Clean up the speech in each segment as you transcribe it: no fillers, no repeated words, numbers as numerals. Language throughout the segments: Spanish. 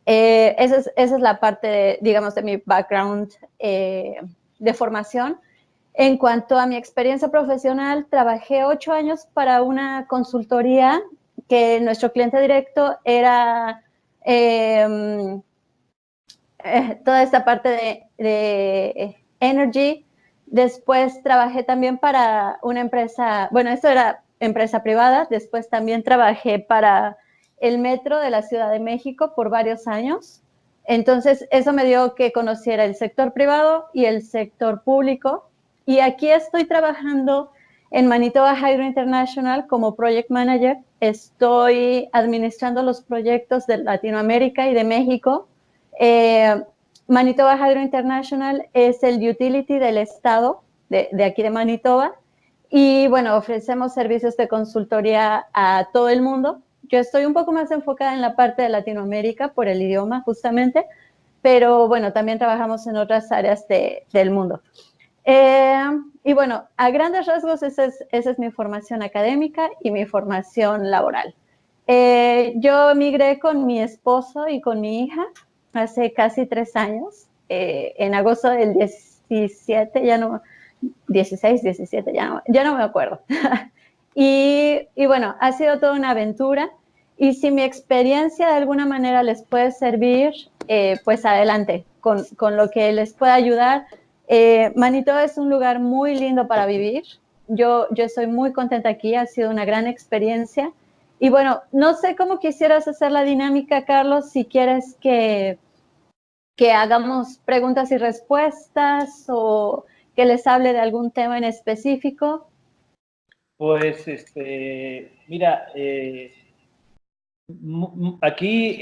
Esa es la parte, digamos, de mi background de formación. En cuanto a mi experiencia profesional, trabajé 8 años para una consultoría que nuestro cliente directo era toda esta parte de energy. Después trabajé también para una empresa, bueno, esto era empresa privada. Después también trabajé para el metro de la Ciudad de México por varios años. Entonces, eso me dio que conociera el sector privado y el sector público. Y aquí estoy trabajando en Manitoba Hydro International como Project Manager. Estoy administrando los proyectos de Latinoamérica y de México. Manitoba Hydro International es el utility del estado de aquí de Manitoba. Y bueno, ofrecemos servicios de consultoría a todo el mundo. Yo estoy un poco más enfocada en la parte de Latinoamérica por el idioma justamente, pero bueno, también trabajamos en otras áreas del mundo. Y bueno, a grandes rasgos esa es mi formación académica y mi formación laboral. Yo migré con mi esposo y con mi hija hace casi 3 años, en agosto del 17, ya no, 16, 17, ya no me acuerdo. Y bueno, ha sido toda una aventura. Y si mi experiencia de alguna manera les puede servir, pues adelante, con lo que les pueda ayudar. Manitoba es un lugar muy lindo para vivir. Yo estoy muy contenta aquí, ha sido una gran experiencia. Y bueno, no sé cómo quisieras hacer la dinámica, Carlos, si quieres que hagamos preguntas y respuestas o que les hable de algún tema en específico. Pues, mira, aquí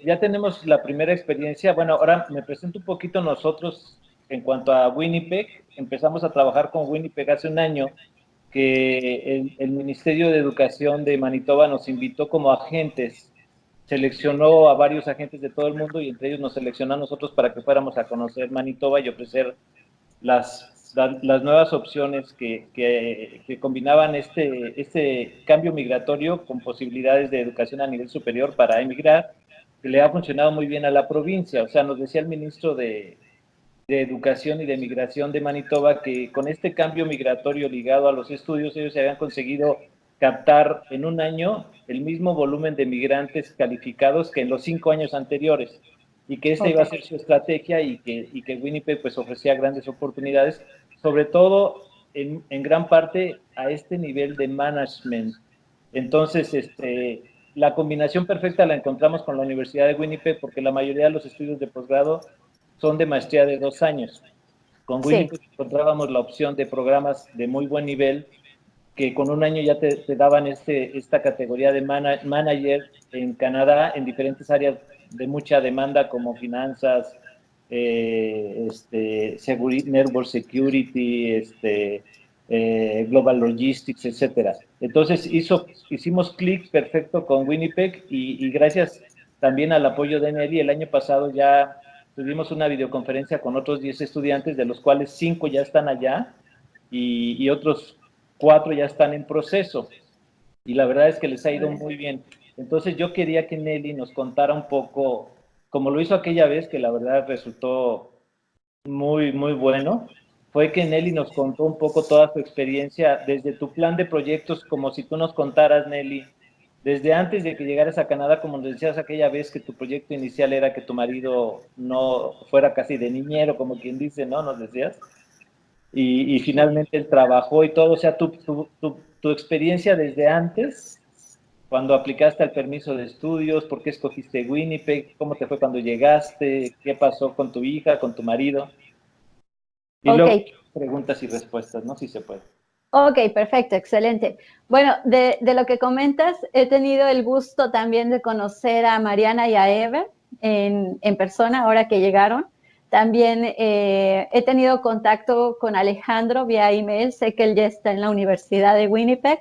ya tenemos la primera experiencia. Bueno, ahora me presento un poquito nosotros en cuanto a Winnipeg. Empezamos a trabajar con Winnipeg hace un año, que el Ministerio de Educación de Manitoba nos invitó como agentes, seleccionó a varios agentes de todo el mundo y entre ellos nos seleccionó a nosotros para que fuéramos a conocer Manitoba y ofrecer las nuevas opciones que combinaban este cambio migratorio con posibilidades de educación a nivel superior para emigrar, que le ha funcionado muy bien a la provincia. O sea, nos decía el ministro de Educación y de Migración de Manitoba que con este cambio migratorio ligado a los estudios, ellos se habían conseguido captar en un año el mismo volumen de migrantes calificados que en los 5 años anteriores, y que esta iba a ser su estrategia y que Winnipeg pues ofrecía grandes oportunidades, sobre todo en gran parte a este nivel de management. Entonces, la combinación perfecta la encontramos con la Universidad de Winnipeg, porque la mayoría de los estudios de posgrado son de maestría de 2 años. Con Winnipeg encontrábamos la opción de programas de muy buen nivel, que con un año ya te daban esta categoría de manager en Canadá, en diferentes áreas de mucha demanda, como finanzas, network security, global logistics, etcétera. Entonces hicimos clic perfecto con Winnipeg y gracias también al apoyo de Nelly, el año pasado ya tuvimos una videoconferencia con otros 10 estudiantes, de los cuales 5 ya están allá y otros 4 ya están en proceso. Y la verdad es que les ha ido muy bien. Entonces yo quería que Nelly nos contara un poco, como lo hizo aquella vez, que la verdad resultó muy, muy bueno, fue que Nelly nos contó un poco toda su experiencia desde tu plan de proyectos, como si tú nos contaras, Nelly, desde antes de que llegaras a Canadá, como nos decías aquella vez que tu proyecto inicial era que tu marido no fuera casi de niñero, como quien dice, ¿no? Nos decías. Y finalmente él trabajó y todo, o sea, tu experiencia desde antes, cuando aplicaste al permiso de estudios, por qué escogiste Winnipeg, cómo te fue cuando llegaste, qué pasó con tu hija, con tu marido. Y luego preguntas y respuestas, ¿no? Si se puede. Ok, perfecto, excelente. Bueno, de lo que comentas, he tenido el gusto también de conocer a Mariana y a Ever en persona, ahora que llegaron. También he tenido contacto con Alejandro vía email, sé que él ya está en la Universidad de Winnipeg.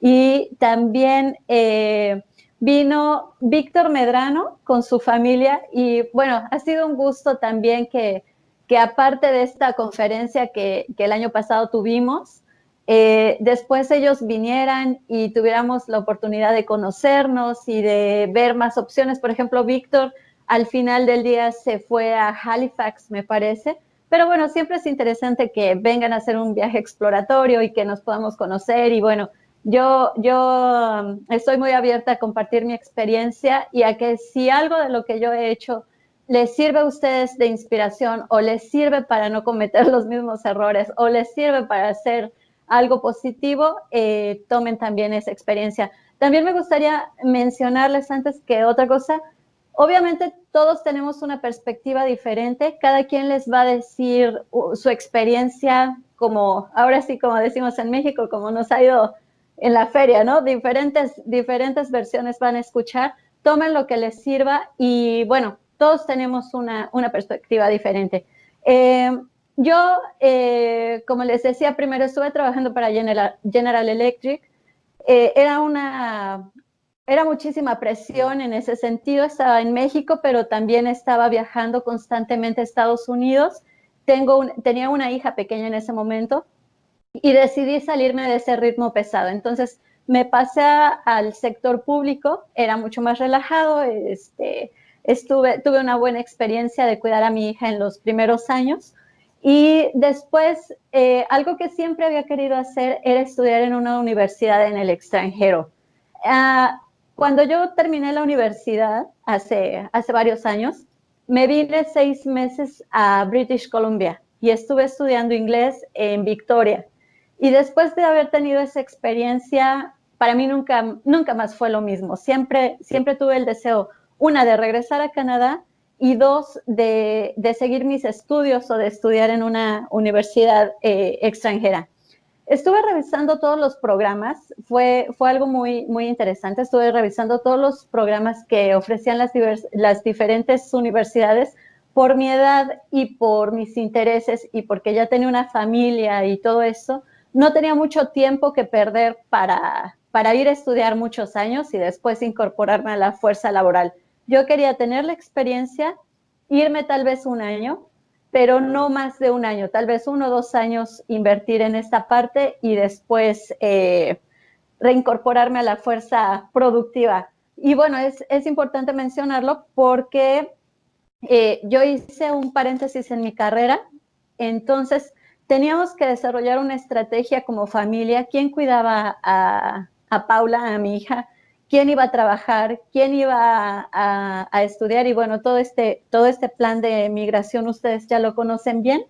Y también vino Víctor Medrano con su familia y bueno, ha sido un gusto también que aparte de esta conferencia que el año pasado tuvimos, después ellos vinieran y tuviéramos la oportunidad de conocernos y de ver más opciones. Por ejemplo, Víctor al final del día se fue a Halifax, me parece. Pero bueno, siempre es interesante que vengan a hacer un viaje exploratorio y que nos podamos conocer. Y bueno, yo estoy muy abierta a compartir mi experiencia y a que si algo de lo que yo he hecho les sirve a ustedes de inspiración o les sirve para no cometer los mismos errores o les sirve para hacer algo positivo, tomen también esa experiencia. También me gustaría mencionarles antes que otra cosa, obviamente todos tenemos una perspectiva diferente, cada quien les va a decir su experiencia, como ahora sí, como decimos en México, como nos ha ido en la feria, ¿no? Diferentes versiones van a escuchar, tomen lo que les sirva y bueno, todos tenemos una perspectiva diferente. Yo, como les decía, primero estuve trabajando para General Electric. Era muchísima presión en ese sentido. Estaba en México, pero también estaba viajando constantemente a Estados Unidos. Tenía una hija pequeña en ese momento y decidí salirme de ese ritmo pesado. Entonces me pasé al sector público, era mucho más relajado. Tuve una buena experiencia de cuidar a mi hija en los primeros años. Y después, algo que siempre había querido hacer era estudiar en una universidad en el extranjero. Cuando yo terminé la universidad, hace varios años, me vine 6 meses a British Columbia y estuve estudiando inglés en Victoria. Y después de haber tenido esa experiencia, para mí nunca más fue lo mismo. Siempre tuve el deseo, una, de regresar a Canadá y dos, de seguir mis estudios o de estudiar en una universidad extranjera. Estuve revisando todos los programas, fue algo muy interesante. Estuve revisando todos los programas que ofrecían las diferentes universidades por mi edad y por mis intereses y porque ya tenía una familia y todo eso. No tenía mucho tiempo que perder para ir a estudiar muchos años y después incorporarme a la fuerza laboral. Yo quería tener la experiencia, irme tal vez un año, pero no más de un año, tal vez 1 o 2 años invertir en esta parte y después reincorporarme a la fuerza productiva. Y bueno, es importante mencionarlo porque yo hice un paréntesis en mi carrera, entonces teníamos que desarrollar una estrategia como familia, quién cuidaba a Paula, a mi hija, quién iba a trabajar, quién iba a estudiar y bueno, todo este plan de migración ustedes ya lo conocen bien.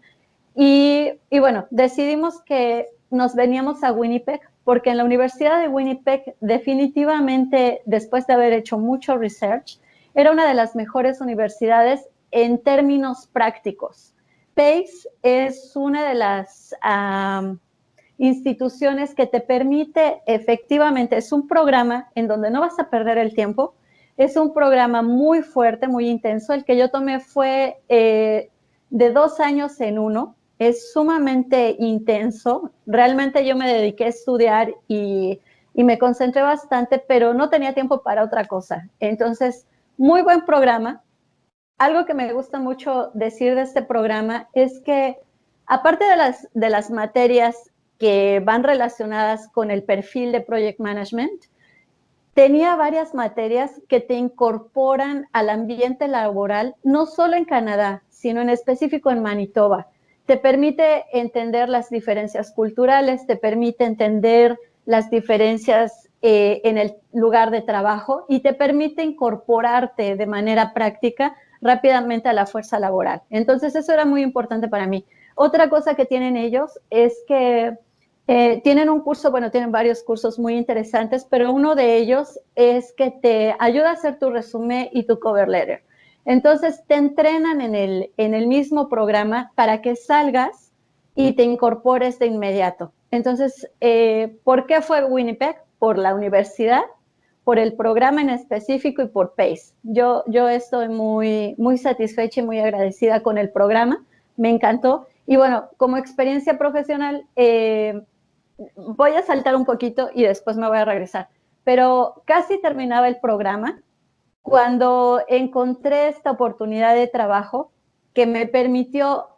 Y bueno, decidimos que nos veníamos a Winnipeg porque en la Universidad de Winnipeg definitivamente, después de haber hecho mucho research, era una de las mejores universidades en términos prácticos. PACE es una de las instituciones que te permite efectivamente, es un programa en donde no vas a perder el tiempo, es un programa muy fuerte, muy intenso. El que yo tomé fue de 2 años en uno, es sumamente intenso. Realmente yo me dediqué a estudiar y me concentré bastante, pero no tenía tiempo para otra cosa. Entonces, muy buen programa. Algo que me gusta mucho decir de este programa es que, aparte de las materias que van relacionadas con el perfil de Project Management, tenía varias materias que te incorporan al ambiente laboral, no solo en Canadá, sino en específico en Manitoba. Te permite entender las diferencias culturales, te permite entender las diferencias en el lugar de trabajo y te permite incorporarte de manera práctica rápidamente a la fuerza laboral. Entonces, eso era muy importante para mí. Otra cosa que tienen ellos es que tienen un curso, bueno, tienen varios cursos muy interesantes, pero uno de ellos es que te ayuda a hacer tu resumen y tu cover letter. Entonces, te entrenan en el mismo programa para que salgas y te incorpores de inmediato. Entonces, ¿por qué fue Winnipeg? Por la universidad, por el programa en específico y por PACE. Yo estoy muy satisfecha y muy agradecida con el programa, me encantó. Y bueno, como experiencia profesional, voy a saltar un poquito y después me voy a regresar, pero casi terminaba el programa cuando encontré esta oportunidad de trabajo que me permitió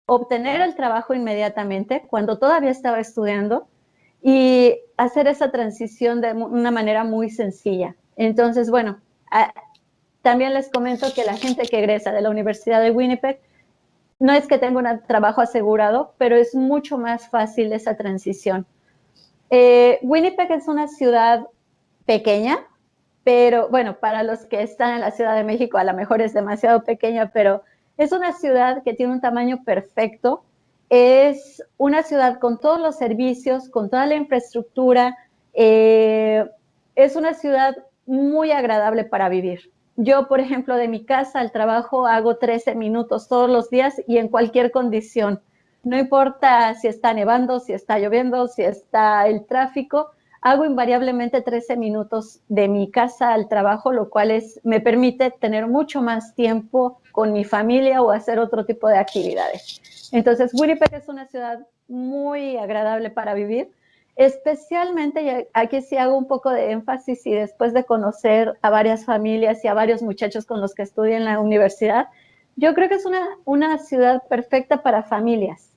obtener el trabajo inmediatamente cuando todavía estaba estudiando y hacer esa transición de una manera muy sencilla. Entonces, bueno, también les comento que la gente que egresa de la Universidad de Winnipeg no es que tenga un trabajo asegurado, pero es mucho más fácil esa transición. Winnipeg es una ciudad pequeña, pero bueno, para los que están en la Ciudad de México a lo mejor es demasiado pequeña, pero es una ciudad que tiene un tamaño perfecto. Es una ciudad con todos los servicios, con toda la infraestructura. Es una ciudad muy agradable para vivir. Yo, por ejemplo, de mi casa al trabajo hago 13 minutos todos los días y en cualquier condición. No importa si está nevando, si está lloviendo, si está el tráfico, hago invariablemente 13 minutos de mi casa al trabajo, lo cual me permite tener mucho más tiempo con mi familia o hacer otro tipo de actividades. Entonces, Winnipeg es una ciudad muy agradable para vivir, especialmente, aquí sí hago un poco de énfasis y después de conocer a varias familias y a varios muchachos con los que estudié en la universidad, yo creo que es una ciudad perfecta para familias.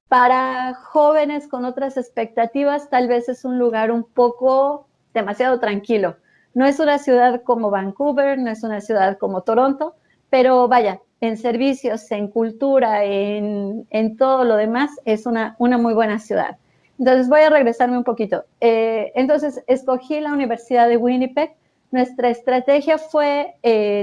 Para jóvenes con otras expectativas, tal vez es un lugar un poco demasiado tranquilo. No es una ciudad como Vancouver, no es una ciudad como Toronto, pero vaya, en servicios, en cultura, en todo lo demás, es una muy buena ciudad. Entonces voy a regresarme un poquito. Entonces escogí la Universidad de Winnipeg. Nuestra estrategia fue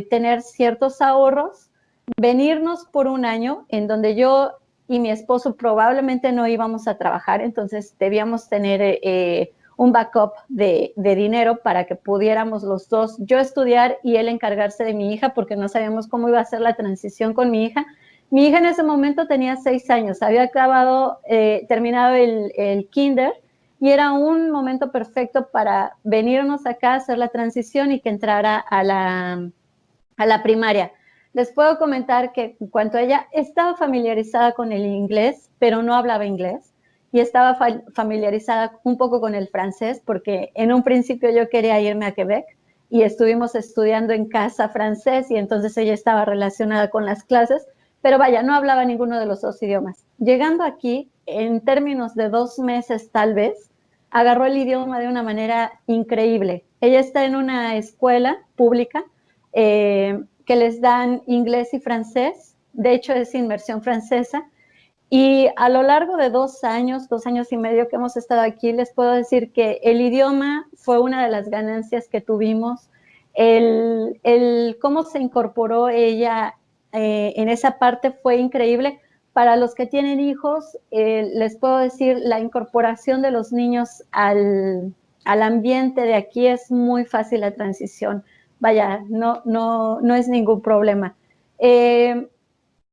tener ciertos ahorros, venirnos por un año en donde yo y mi esposo probablemente no íbamos a trabajar, entonces debíamos tener un backup de dinero para que pudiéramos los dos, yo estudiar y él encargarse de mi hija, porque no sabíamos cómo iba a ser la transición con mi hija. Mi hija en ese momento tenía 6 años, había terminado el kinder, y era un momento perfecto para venirnos acá, hacer la transición y que entrara a la primaria. Les puedo comentar que en cuanto a ella estaba familiarizada con el inglés, pero no hablaba inglés, y estaba familiarizada un poco con el francés, porque en un principio yo quería irme a Quebec y estuvimos estudiando en casa francés y entonces ella estaba relacionada con las clases, pero vaya, no hablaba ninguno de los dos idiomas. Llegando aquí, en términos de 2 meses tal vez, agarró el idioma de una manera increíble. Ella está en una escuela pública que les dan inglés y francés, de hecho es inmersión francesa, y a lo largo de 2 años, 2 años y medio que hemos estado aquí, les puedo decir que el idioma fue una de las ganancias que tuvimos, cómo se incorporó ella en esa parte fue increíble. Para los que tienen hijos, les puedo decir, la incorporación de los niños al ambiente de aquí es muy fácil la transición. Vaya, no es ningún problema.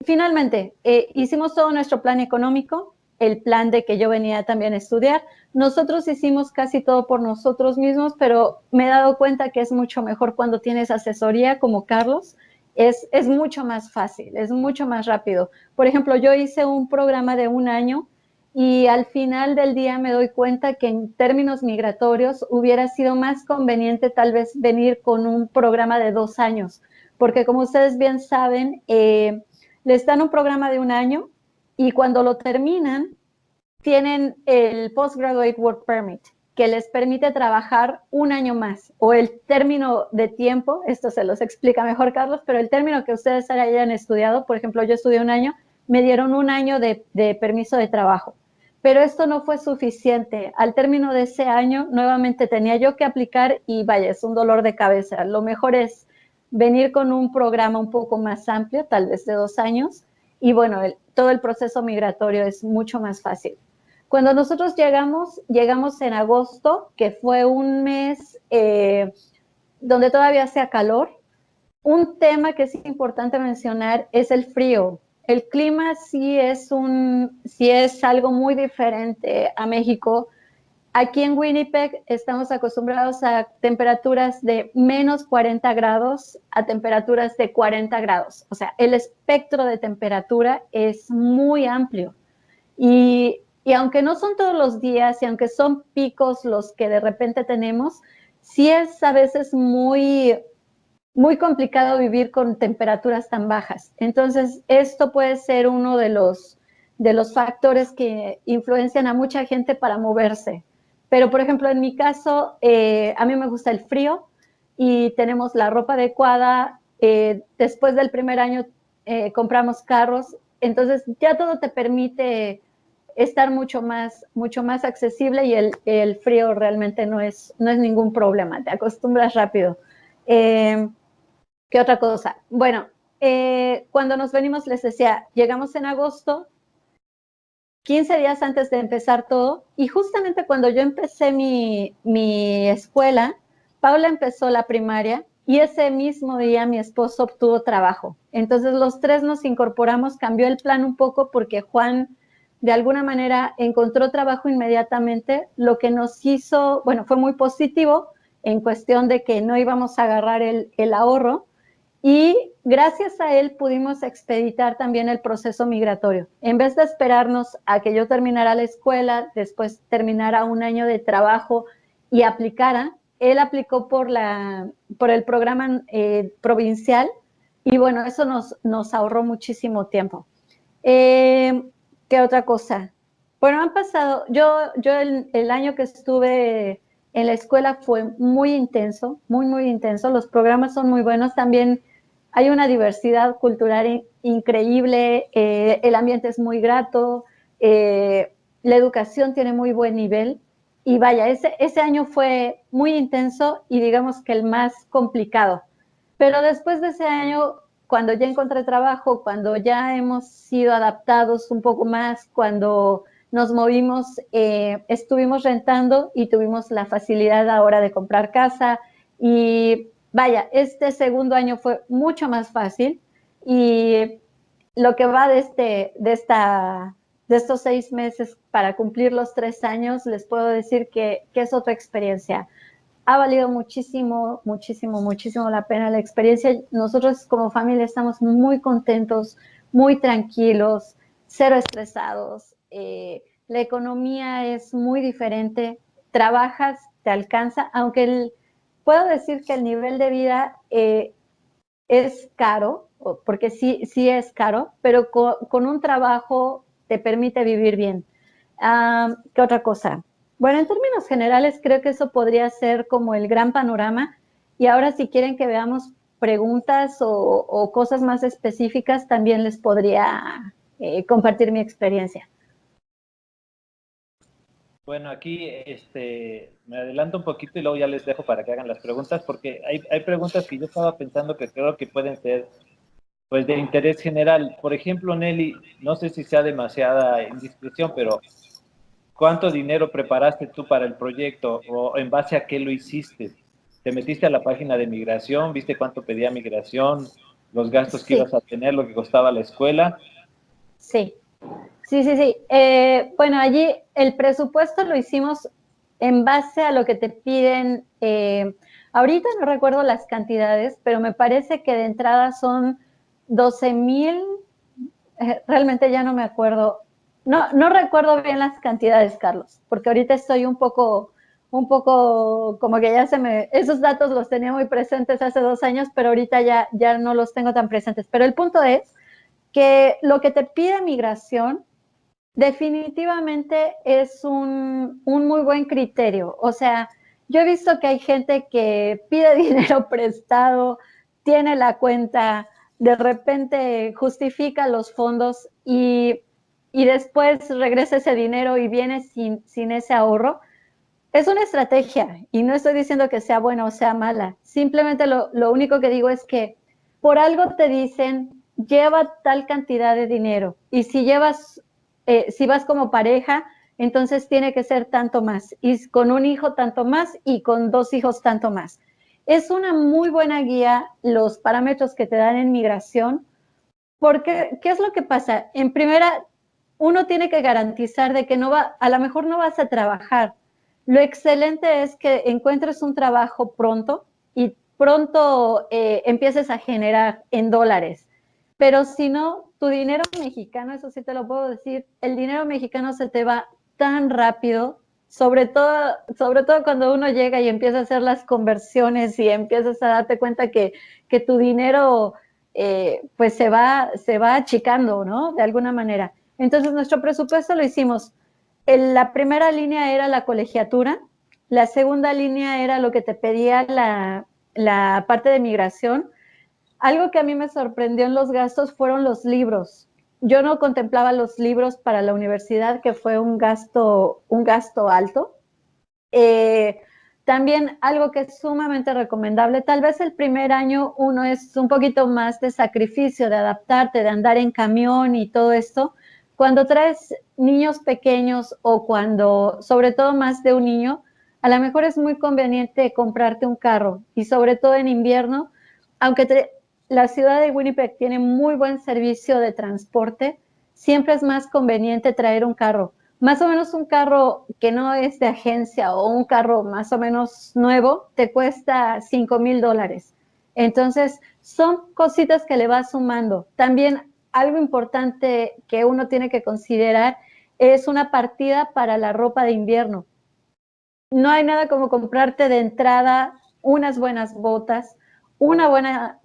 Finalmente, hicimos todo nuestro plan económico, el plan de que yo venía también a estudiar. Nosotros hicimos casi todo por nosotros mismos, pero me he dado cuenta que es mucho mejor cuando tienes asesoría como Carlos. Es mucho más fácil, es mucho más rápido. Por ejemplo, yo hice un programa de 1 año y al final del día me doy cuenta que en términos migratorios hubiera sido más conveniente tal vez venir con un programa de 2 años, porque como ustedes bien saben, les dan un programa de 1 año y cuando lo terminan, tienen el Postgraduate Work Permit, que les permite trabajar 1 año más, o el término de tiempo, esto se los explica mejor Carlos, pero el término que ustedes hayan estudiado, por ejemplo, yo estudié 1 año, me dieron 1 año de permiso de trabajo. Pero esto no fue suficiente. Al término de ese año, nuevamente tenía yo que aplicar y vaya, es un dolor de cabeza. Lo mejor es venir con un programa un poco más amplio, tal vez de 2 años, y bueno, todo el proceso migratorio es mucho más fácil. Cuando nosotros llegamos en agosto, que fue un mes donde todavía hacía calor. Un tema que es importante mencionar es el frío. El clima sí es algo muy diferente a México. Aquí en Winnipeg estamos acostumbrados a temperaturas de menos 40 grados a temperaturas de 40 grados. O sea, el espectro de temperatura es muy amplio. Y aunque no son todos los días y aunque son picos los que de repente tenemos, sí es a veces muy complicado vivir con temperaturas tan bajas. Entonces, esto puede ser uno de los factores que influencian a mucha gente para moverse. Pero, por ejemplo, en mi caso, a mí me gusta el frío y tenemos la ropa adecuada. después del primer año compramos carros, entonces ya todo te permite estar mucho más accesible y el frío realmente no es ningún problema, te acostumbras rápido. ¿Qué otra cosa? Bueno, cuando nos venimos, les decía, llegamos en agosto, 15 días antes de empezar todo, y justamente cuando yo empecé mi escuela, Paula empezó la primaria, y ese mismo día mi esposo obtuvo trabajo. Entonces los tres nos incorporamos, cambió el plan un poco porque Juan de alguna manera encontró trabajo inmediatamente, lo que nos hizo, bueno, fue muy positivo en cuestión de que no íbamos a agarrar el ahorro, y gracias a él pudimos expeditar también el proceso migratorio. En vez de esperarnos a que yo terminara la escuela, después terminara un año de trabajo y aplicara, él aplicó por el programa provincial, y bueno, eso nos ahorró muchísimo tiempo. ¿Qué otra cosa? Bueno, han pasado, yo el año que estuve en la escuela fue muy intenso, muy intenso. Los programas son muy buenos. También hay una diversidad cultural increíble, el ambiente es muy grato, la educación tiene muy buen nivel. Y vaya, ese año fue muy intenso y digamos que el más complicado. Pero después de ese año, cuando ya encontré trabajo, cuando ya hemos sido adaptados un poco más, cuando nos movimos, estuvimos rentando y tuvimos la facilidad ahora de comprar casa. Y vaya, este segundo año fue mucho más fácil, y lo que va de estos 6 meses para cumplir los 3 años, les puedo decir que es otra experiencia. Ha valido muchísimo la pena la experiencia. Nosotros como familia estamos muy contentos, muy tranquilos, cero estresados. La economía es muy diferente, trabajas, te alcanza, aunque puedo decir que el nivel de vida es caro, porque sí es caro, pero con un trabajo te permite vivir bien. ¿Qué otra cosa? Bueno, en términos generales creo que eso podría ser como el gran panorama, y ahora si quieren que veamos preguntas o cosas más específicas, también les podría compartir mi experiencia. Bueno, aquí me adelanto un poquito y luego ya les dejo para que hagan las preguntas, porque hay preguntas que yo estaba pensando que creo que pueden ser pues de interés general. Por ejemplo, Nelly, no sé si sea demasiada indiscreción, pero ¿cuánto dinero preparaste tú para el proyecto o en base a qué lo hiciste? ¿Te metiste a la página de migración? ¿Viste cuánto pedía migración? ¿Los gastos que Sí, ibas a tener? ¿Lo que costaba la escuela? sí. Sí. Bueno, allí el presupuesto lo hicimos en base a lo que te piden. Ahorita no recuerdo las cantidades, pero me parece que de entrada son 12,000. Realmente ya no me acuerdo. No recuerdo bien las cantidades, Carlos, porque ahorita estoy un poco como que ya esos datos los tenía muy presentes hace 2 años, pero ahorita ya no los tengo tan presentes. Pero el punto es que lo que te pide migración definitivamente es un muy buen criterio. O sea, yo he visto que hay gente que pide dinero prestado, tiene la cuenta, de repente justifica los fondos y después regresa ese dinero y viene sin ese ahorro. Es una estrategia y no estoy diciendo que sea buena o sea mala. Simplemente lo único que digo es que por algo te dicen lleva tal cantidad de dinero, y si vas como pareja, entonces tiene que ser tanto más, y con un hijo tanto más, y con 2 hijos tanto más. Es una muy buena guía los parámetros que te dan en migración, porque ¿qué es lo que pasa? En primera, uno tiene que garantizar de que a lo mejor no vas a trabajar. Lo excelente es que encuentres un trabajo pronto y pronto empieces a generar en dólares. Pero si no, tu dinero mexicano, eso sí te lo puedo decir, el dinero mexicano se te va tan rápido, sobre todo cuando uno llega y empieza a hacer las conversiones y empiezas a darte cuenta que tu dinero pues se va achicando, ¿no? De alguna manera. Entonces, nuestro presupuesto lo hicimos. La primera línea era la colegiatura, la segunda línea era lo que te pedía la parte de migración. algo que a mí me sorprendió en los gastos fueron los libros. Yo no contemplaba los libros para la universidad, que fue un gasto alto. También algo que es sumamente recomendable, tal vez el primer año uno es un poquito más de sacrificio, de adaptarte, de andar en camión y todo esto. Cuando traes niños pequeños o cuando, sobre todo más de un niño, a lo mejor es muy conveniente comprarte un carro y sobre todo en invierno, aunque la ciudad de Winnipeg tiene muy buen servicio de transporte, siempre es más conveniente traer un carro. Más o menos un carro que no es de agencia o un carro más o menos nuevo te cuesta $5,000. Entonces, son cositas que le vas sumando. También algo importante que uno tiene que considerar es una partida para la ropa de invierno. No hay nada como comprarte de entrada unas buenas botas, una buena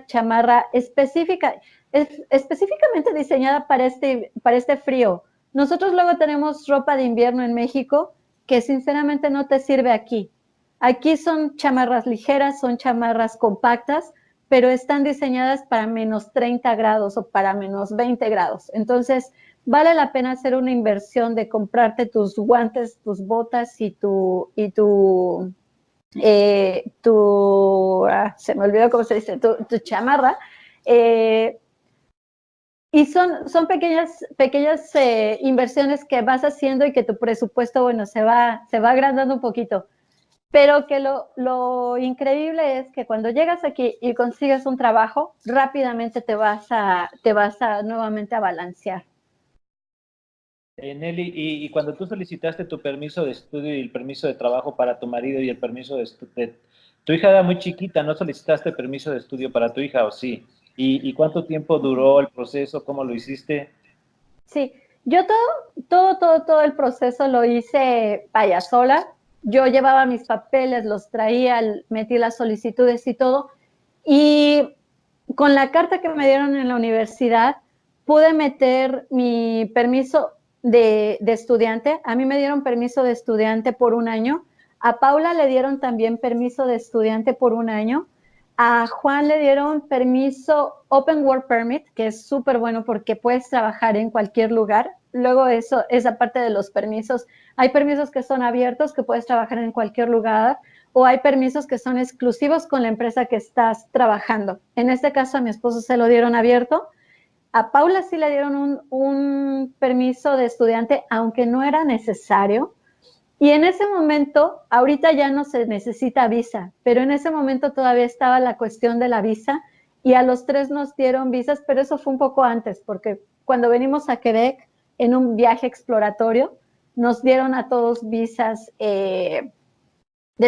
chamarra específicamente diseñada para este frío. Nosotros luego tenemos ropa de invierno en México que sinceramente no te sirve aquí. Aquí son chamarras ligeras, son chamarras compactas, pero están diseñadas para menos 30 grados o para menos 20 grados. Entonces, vale la pena hacer una inversión de comprarte tus guantes, tus botas y se me olvidó cómo se dice, tu chamarra. Y son pequeñas inversiones que vas haciendo y que tu presupuesto, bueno, se va agrandando un poquito. Pero que lo increíble es que cuando llegas aquí y consigues un trabajo, rápidamente te vas a nuevamente a balancear. Nelly, y cuando tú solicitaste tu permiso de estudio y el permiso de trabajo para tu marido y el permiso de tu hija era muy chiquita, ¿no solicitaste permiso de estudio para tu hija o sí? ¿Y cuánto tiempo duró el proceso? ¿Cómo lo hiciste? Sí, yo todo el proceso lo hice vaya sola. Yo llevaba mis papeles, los traía, metí las solicitudes y todo. Y con la carta que me dieron en la universidad, pude meter mi permiso de estudiante. A mí me dieron permiso de estudiante por un año. A Paula le dieron también permiso de estudiante por un año. A Juan le dieron permiso Open Work Permit, que es súper bueno porque puedes trabajar en cualquier lugar. Luego esa parte de los permisos. Hay permisos que son abiertos, que puedes trabajar en cualquier lugar, o hay permisos que son exclusivos con la empresa que estás trabajando. En este caso a mi esposo se lo dieron abierto. A Paula sí le dieron un permiso de estudiante, aunque no era necesario. Y en ese momento, ahorita ya no se necesita visa, pero en ese momento todavía estaba la cuestión de la visa y a los tres nos dieron visas, pero eso fue un poco antes, porque cuando venimos a Quebec en un viaje exploratorio, nos dieron a todos visas de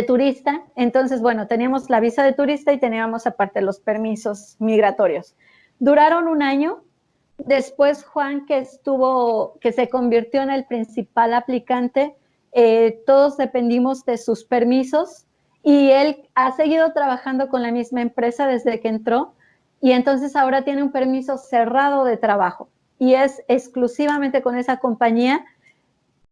turista. Entonces, bueno, teníamos la visa de turista y teníamos aparte los permisos migratorios. Duraron un año. Después Juan, que se convirtió en el principal aplicante, todos dependimos de sus permisos y él ha seguido trabajando con la misma empresa desde que entró y entonces ahora tiene un permiso cerrado de trabajo y es exclusivamente con esa compañía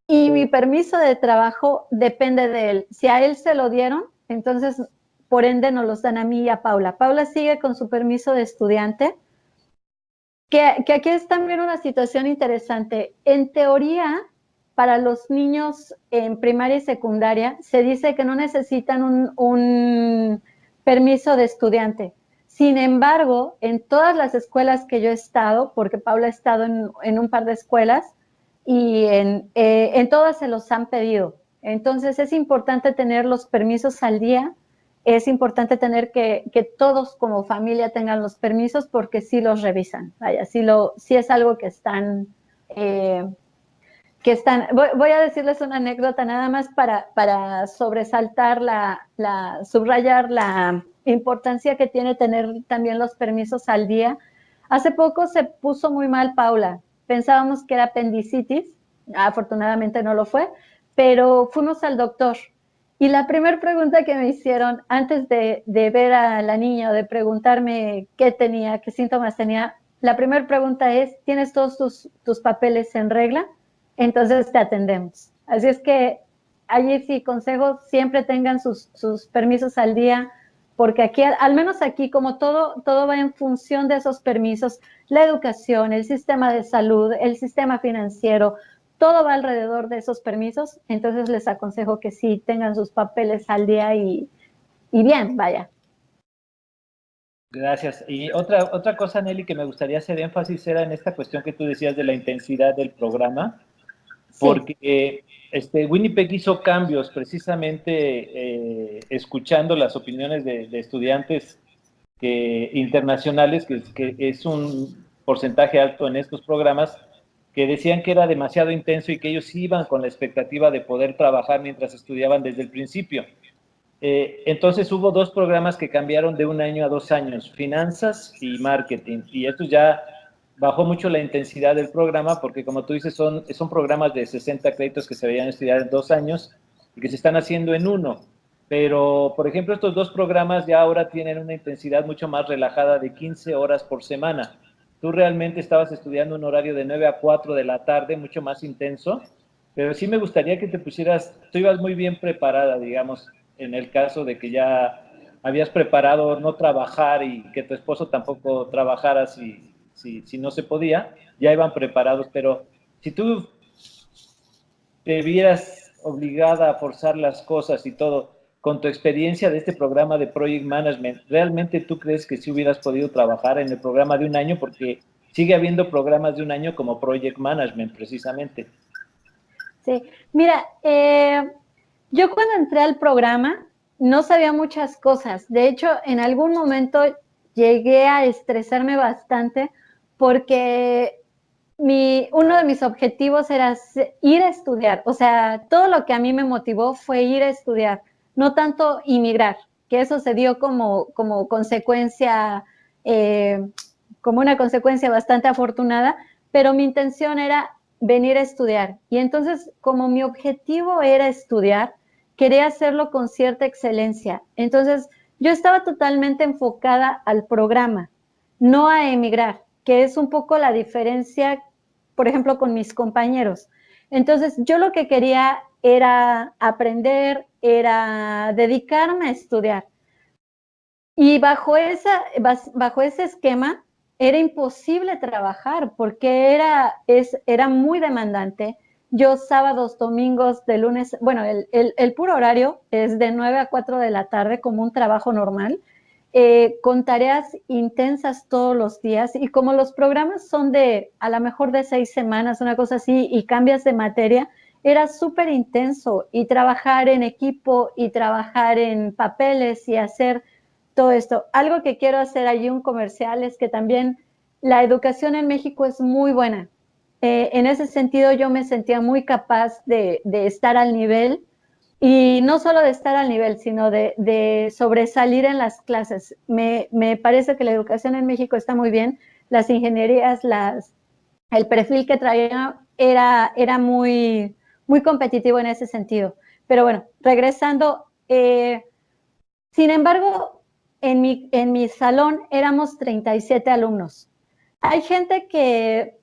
y mi permiso de trabajo depende de él. Si a él se lo dieron, entonces por ende nos los dan a mí y a Paula. Paula sigue con su permiso de estudiante, que aquí es también una situación interesante. En teoría, para los niños en primaria y secundaria, se dice que no necesitan un permiso de estudiante. Sin embargo, en todas las escuelas que yo he estado, porque Paula ha estado en un par de escuelas, y en todas se los han pedido. Entonces, es importante tener los permisos al día. Es importante tener que todos como familia tengan los permisos porque sí los revisan. Vaya, sí es algo que están. Voy a decirles una anécdota nada más para sobresaltar subrayar la importancia que tiene tener también los permisos al día. Hace poco se puso muy mal Paula. Pensábamos que era apendicitis, afortunadamente no lo fue, pero fuimos al doctor. Y la primera pregunta que me hicieron antes de ver a la niña o de preguntarme qué tenía, qué síntomas tenía, la primera pregunta es, ¿tienes todos tus papeles en regla? Entonces te atendemos. Así es que allí sí, consejo, siempre tengan sus permisos al día, porque aquí, al menos aquí, como todo va en función de esos permisos, la educación, el sistema de salud, el sistema financiero, todo va alrededor de esos permisos, entonces les aconsejo que sí tengan sus papeles al día y bien, vaya. Gracias. Y otra cosa, Nelly, que me gustaría hacer énfasis era en esta cuestión que tú decías de la intensidad del programa, Sí, porque Winnipeg hizo cambios precisamente escuchando las opiniones de estudiantes internacionales, que es un porcentaje alto en estos programas, que decían que era demasiado intenso y que ellos iban con la expectativa de poder trabajar mientras estudiaban desde el principio. Entonces hubo dos programas que cambiaron de un año a 2 años, finanzas y marketing, y esto ya bajó mucho la intensidad del programa porque, como tú dices, son programas de 60 créditos que se deberían estudiar en 2 años y que se están haciendo en uno. Pero, por ejemplo, estos dos programas ya ahora tienen una intensidad mucho más relajada de 15 horas por semana. Tú realmente estabas estudiando un horario de 9 a 4 de la tarde, mucho más intenso, pero sí me gustaría que te pusieras, tú ibas muy bien preparada, digamos, en el caso de que ya habías preparado no trabajar y que tu esposo tampoco trabajara si no se podía, ya iban preparados, pero si tú te vieras obligada a forzar las cosas y todo, con tu experiencia de este programa de Project Management, ¿realmente tú crees que sí hubieras podido trabajar en el programa de un año? Porque sigue habiendo programas de un año como Project Management, precisamente. sí. Mira, yo cuando entré al programa no sabía muchas cosas. De hecho, en algún momento llegué a estresarme bastante porque uno de mis objetivos era ir a estudiar. O sea, todo lo que a mí me motivó fue ir a estudiar, no tanto inmigrar, que eso se dio como consecuencia, eh, como una consecuencia bastante afortunada, pero mi intención era venir a estudiar. Y entonces, como mi objetivo era estudiar, quería hacerlo con cierta excelencia. Entonces, yo estaba totalmente enfocada al programa, no a emigrar, que es un poco la diferencia, por ejemplo, con mis compañeros. Entonces, yo lo que quería era aprender, era dedicarme a estudiar. Y bajo ese esquema era imposible trabajar porque era muy demandante. Yo sábados, domingos, de lunes, bueno, el puro horario es de 9 a 4 de la tarde como un trabajo normal, con tareas intensas todos los días. Y como los programas son a lo mejor de 6 semanas, una cosa así, y cambias de materia, era súper intenso. Y trabajar en equipo y trabajar en papeles y hacer todo esto. Algo que quiero hacer allí un comercial es que también la educación en México es muy buena. En ese sentido yo me sentía muy capaz de estar al nivel y no solo de estar al nivel, sino de sobresalir en las clases. Me parece que la educación en México está muy bien. Las ingenierías, el perfil que traía era muy competitivo en ese sentido. Pero bueno, regresando, sin embargo, en mi salón éramos 37 alumnos. Hay gente que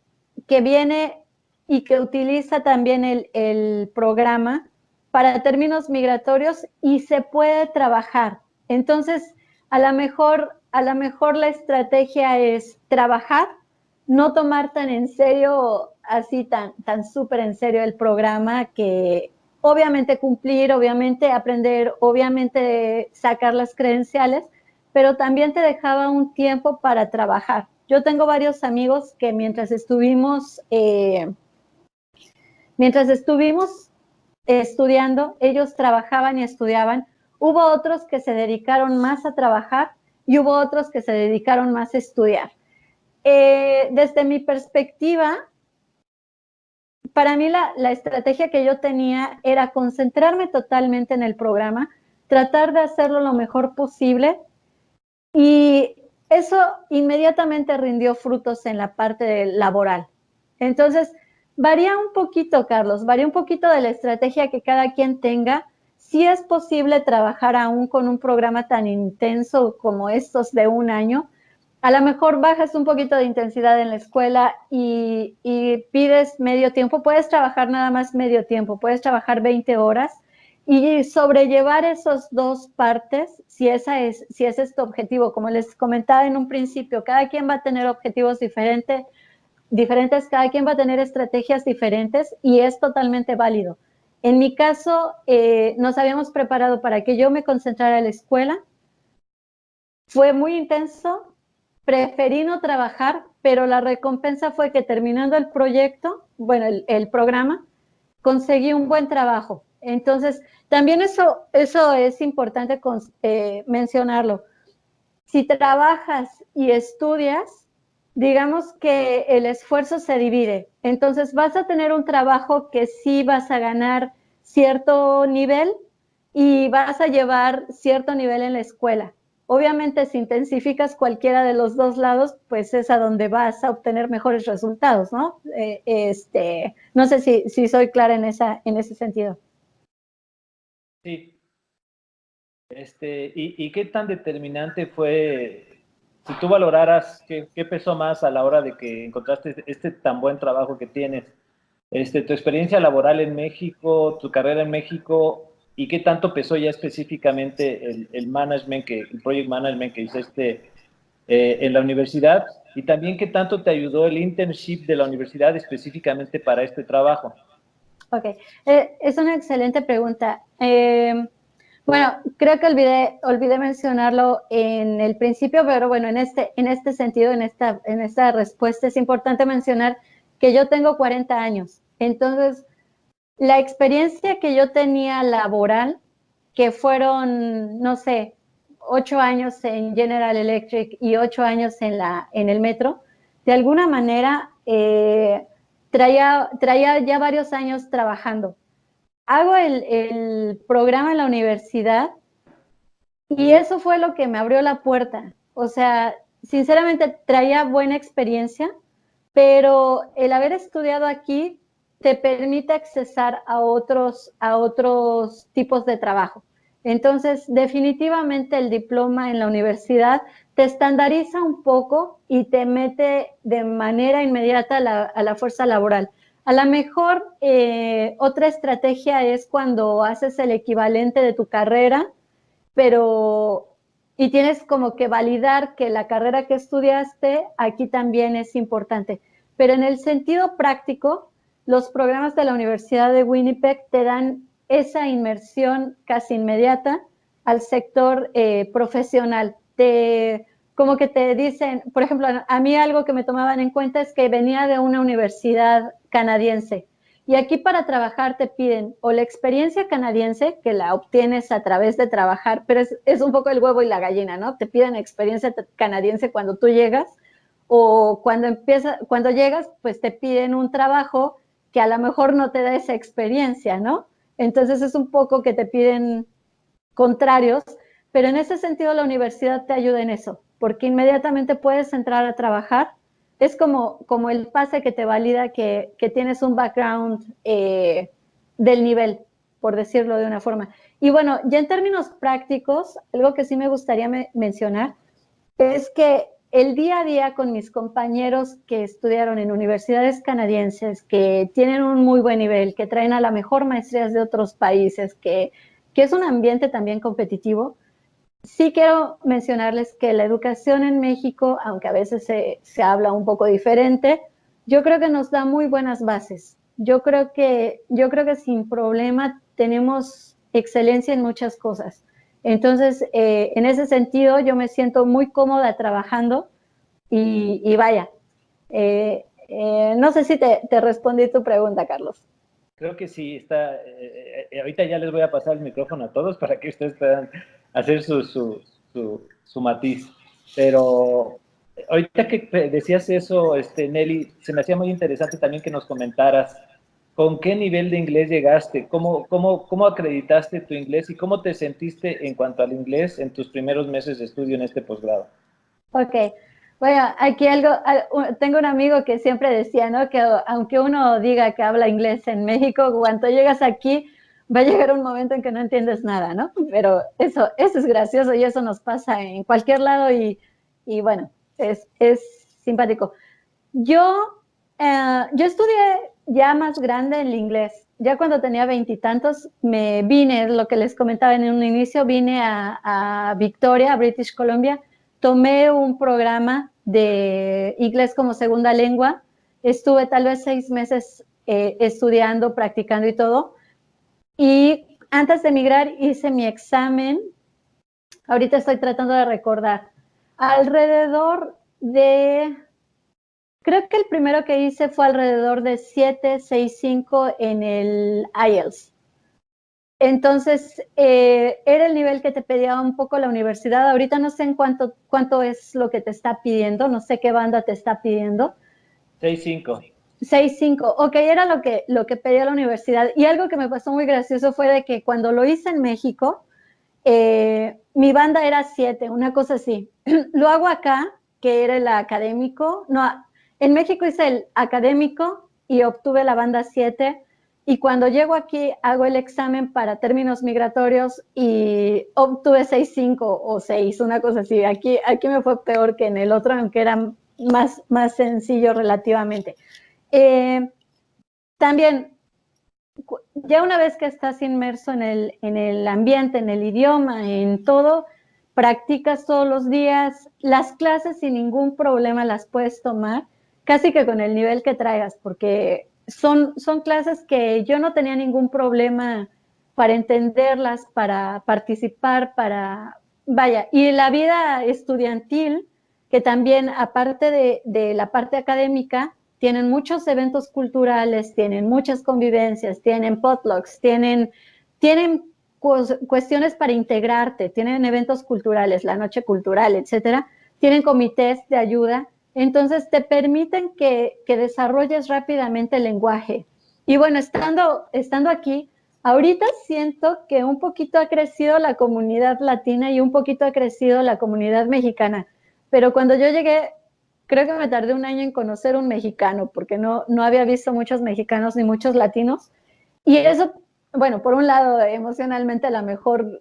viene y que utiliza también el programa para términos migratorios y se puede trabajar. Entonces, a lo mejor la estrategia es trabajar, no tomar tan en serio, así tan súper en serio el programa, que obviamente cumplir, obviamente aprender, obviamente sacar las credenciales, pero también te dejaba un tiempo para trabajar. Yo tengo varios amigos que mientras estuvimos estudiando, ellos trabajaban y estudiaban. Hubo otros que se dedicaron más a trabajar y hubo otros que se dedicaron más a estudiar. Desde mi perspectiva, para mí la estrategia que yo tenía era concentrarme totalmente en el programa, tratar de hacerlo lo mejor posible y eso inmediatamente rindió frutos en la parte laboral. Entonces, varía un poquito, Carlos, varía un poquito de la estrategia que cada quien tenga. Sí es posible trabajar aún con un programa tan intenso como estos de un año. A lo mejor bajas un poquito de intensidad en la escuela y pides medio tiempo. Puedes trabajar nada más medio tiempo, puedes trabajar 20 horas Y sobrellevar esos dos partes, si ese es tu objetivo, como les comentaba en un principio, cada quien va a tener objetivos diferentes, cada quien va a tener estrategias diferentes y es totalmente válido. En mi caso, nos habíamos preparado para que yo me concentrara en la escuela. Fue muy intenso, preferí no trabajar, pero la recompensa fue que terminando el proyecto, bueno, el programa, conseguí un buen trabajo. Entonces, también eso es importante mencionarlo. Si trabajas y estudias, digamos que el esfuerzo se divide. Entonces, vas a tener un trabajo que sí vas a ganar cierto nivel y vas a llevar cierto nivel en la escuela. Obviamente, si intensificas cualquiera de los dos lados, pues es a donde vas a obtener mejores resultados, ¿no? No sé si soy clara en ese sentido. Sí. ¿Y qué tan determinante fue, si tú valoraras, qué pesó más a la hora de que encontraste este tan buen trabajo que tienes? Tu experiencia laboral en México, tu carrera en México, y qué tanto pesó ya específicamente el management, el project management que hiciste en la universidad, y también qué tanto te ayudó el internship de la universidad específicamente para este trabajo. Ok, es una excelente pregunta. Bueno, creo que olvidé mencionarlo en el principio, pero bueno, en este sentido, en esta respuesta es importante mencionar que yo tengo 40 años. Entonces, la experiencia que yo tenía laboral, que fueron, no sé, 8 años en General Electric y 8 años en el metro, de alguna manera traía ya varios años trabajando. Hago el programa en la universidad y eso fue lo que me abrió la puerta. O sea, sinceramente traía buena experiencia, pero el haber estudiado aquí te permite accesar a otros tipos de trabajo. Entonces, definitivamente el diploma en la universidad te estandariza un poco y te mete de manera inmediata a la fuerza laboral. A lo mejor otra estrategia es cuando haces el equivalente de tu carrera, pero y tienes como que validar que la carrera que estudiaste aquí también es importante. Pero en el sentido práctico, los programas de la Universidad de Winnipeg te dan esa inmersión casi inmediata al sector profesional. Como que te dicen, por ejemplo, a mí algo que me tomaban en cuenta es que venía de una universidad canadiense. Y aquí para trabajar te piden o la experiencia canadiense, que la obtienes a través de trabajar, pero es un poco el huevo y la gallina, ¿no? Te piden experiencia canadiense cuando tú llegas, o cuando llegas, pues te piden un trabajo que a lo mejor no te da esa experiencia, ¿no? Entonces es un poco que te piden contrarios, pero en ese sentido la universidad te ayuda en eso, porque inmediatamente puedes entrar a trabajar. Es como el pase que te valida que tienes un background del nivel, por decirlo de una forma. Y bueno, ya en términos prácticos, algo que sí me gustaría mencionar es que el día a día con mis compañeros que estudiaron en universidades canadienses, que tienen un muy buen nivel, que traen a la mejor maestrías de otros países, que es un ambiente también competitivo, sí quiero mencionarles que la educación en México, aunque a veces se habla un poco diferente, yo creo que nos da muy buenas bases. Yo creo que sin problema tenemos excelencia en muchas cosas. Entonces, en ese sentido, yo me siento muy cómoda trabajando y vaya, no sé si te respondí tu pregunta, Carlos. Creo que sí, está. Ahorita ya les voy a pasar el micrófono a todos para que ustedes puedan hacer su matiz. Pero ahorita que decías eso, Nelly, se me hacía muy interesante también que nos comentaras con qué nivel de inglés llegaste, cómo acreditaste tu inglés y cómo te sentiste en cuanto al inglés en tus primeros meses de estudio en este posgrado. Ok, bueno, aquí tengo un amigo que siempre decía, ¿no? Que aunque uno diga que habla inglés en México, cuando llegas aquí va a llegar un momento en que no entiendes nada, ¿no? Pero eso es gracioso y eso nos pasa en cualquier lado y bueno, es simpático. Yo estudié ya más grande el inglés. ya cuando tenía veintitantos, me vine, lo que les comentaba en un inicio, vine a Victoria, a British Columbia, tomé un programa de inglés como segunda lengua, estuve tal vez 6 meses estudiando, practicando y todo, y antes de emigrar hice mi examen, ahorita estoy tratando de recordar, alrededor de, creo que el primero que hice fue alrededor de 7.65 en el IELTS. Entonces, era el nivel que te pedía un poco la universidad. Ahorita no sé en cuánto es lo que te está pidiendo, no sé qué banda te está pidiendo. 6.5. 6.5, ok, era lo que pedía la universidad. Y algo que me pasó muy gracioso fue de que cuando lo hice en México, mi banda era 7, una cosa así. Lo hago acá, que era el académico. No, en México hice el académico y obtuve la banda 7. Y cuando llego aquí, hago el examen para términos migratorios y obtuve 6.5 o 6, una cosa así. Aquí me fue peor que en el otro, aunque era más sencillo relativamente. También, ya una vez que estás inmerso en el ambiente, en el idioma, en todo, practicas todos los días, las clases sin ningún problema las puedes tomar, casi que con el nivel que traigas, porque son clases que yo no tenía ningún problema para entenderlas, para participar, vaya, y la vida estudiantil, que también aparte de la parte académica, tienen muchos eventos culturales, tienen muchas convivencias, tienen potlucks, tienen cuestiones para integrarte, tienen eventos culturales, la noche cultural, etcétera, tienen comités de ayuda, entonces te permiten que desarrolles rápidamente el lenguaje. Y bueno, estando aquí, ahorita siento que un poquito ha crecido la comunidad latina y un poquito ha crecido la comunidad mexicana, pero cuando yo llegué, creo que me tardé un año en conocer un mexicano, porque no había visto muchos mexicanos ni muchos latinos. Y eso, bueno, por un lado, emocionalmente a lo mejor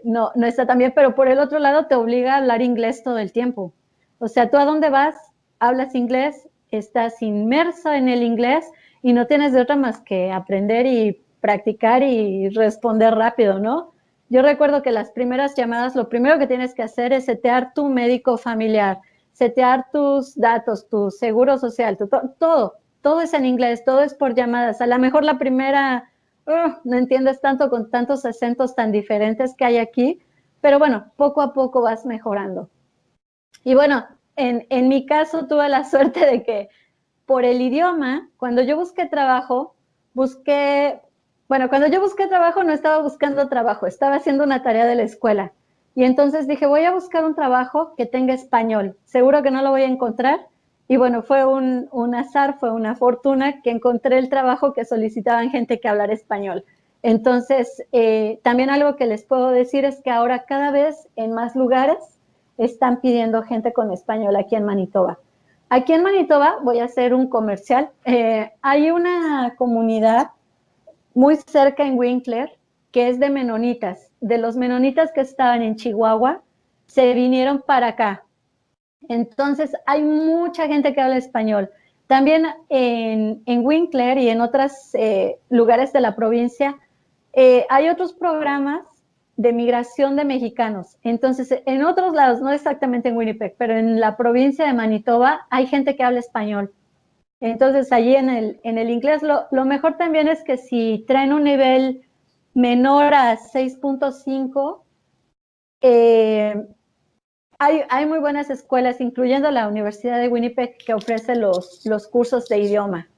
no está tan bien, pero por el otro lado te obliga a hablar inglés todo el tiempo. O sea, tú a dónde vas, hablas inglés, estás inmerso en el inglés y no tienes de otra más que aprender y practicar y responder rápido, ¿no? Yo recuerdo que las primeras llamadas, lo primero que tienes que hacer es setear tu médico familiar, setear tus datos, tu seguro social, todo es en inglés, todo es por llamadas. A lo mejor la primera no entiendes tanto con tantos acentos tan diferentes que hay aquí, pero bueno, poco a poco vas mejorando. Y bueno, en mi caso tuve la suerte de que por el idioma, cuando yo busqué trabajo no estaba buscando trabajo, estaba haciendo una tarea de la escuela. Y entonces dije, voy a buscar un trabajo que tenga español. Seguro que no lo voy a encontrar. Y bueno, fue un azar, fue una fortuna que encontré el trabajo que solicitaban gente que hablara español. Entonces, también algo que les puedo decir es que ahora cada vez en más lugares están pidiendo gente con español aquí en Manitoba. Aquí en Manitoba, voy a hacer un comercial, hay una comunidad muy cerca en Winkler, que es de menonitas. De los menonitas que estaban en Chihuahua, se vinieron para acá. Entonces, hay mucha gente que habla español. También en Winkler y en otros lugares de la provincia, hay otros programas de migración de mexicanos. Entonces, en otros lados, no exactamente en Winnipeg, pero en la provincia de Manitoba, hay gente que habla español. Entonces, allí en el inglés, lo mejor también es que si traen un nivel menor a 6.5, hay muy buenas escuelas, incluyendo la Universidad de Winnipeg, que ofrece los cursos de idioma.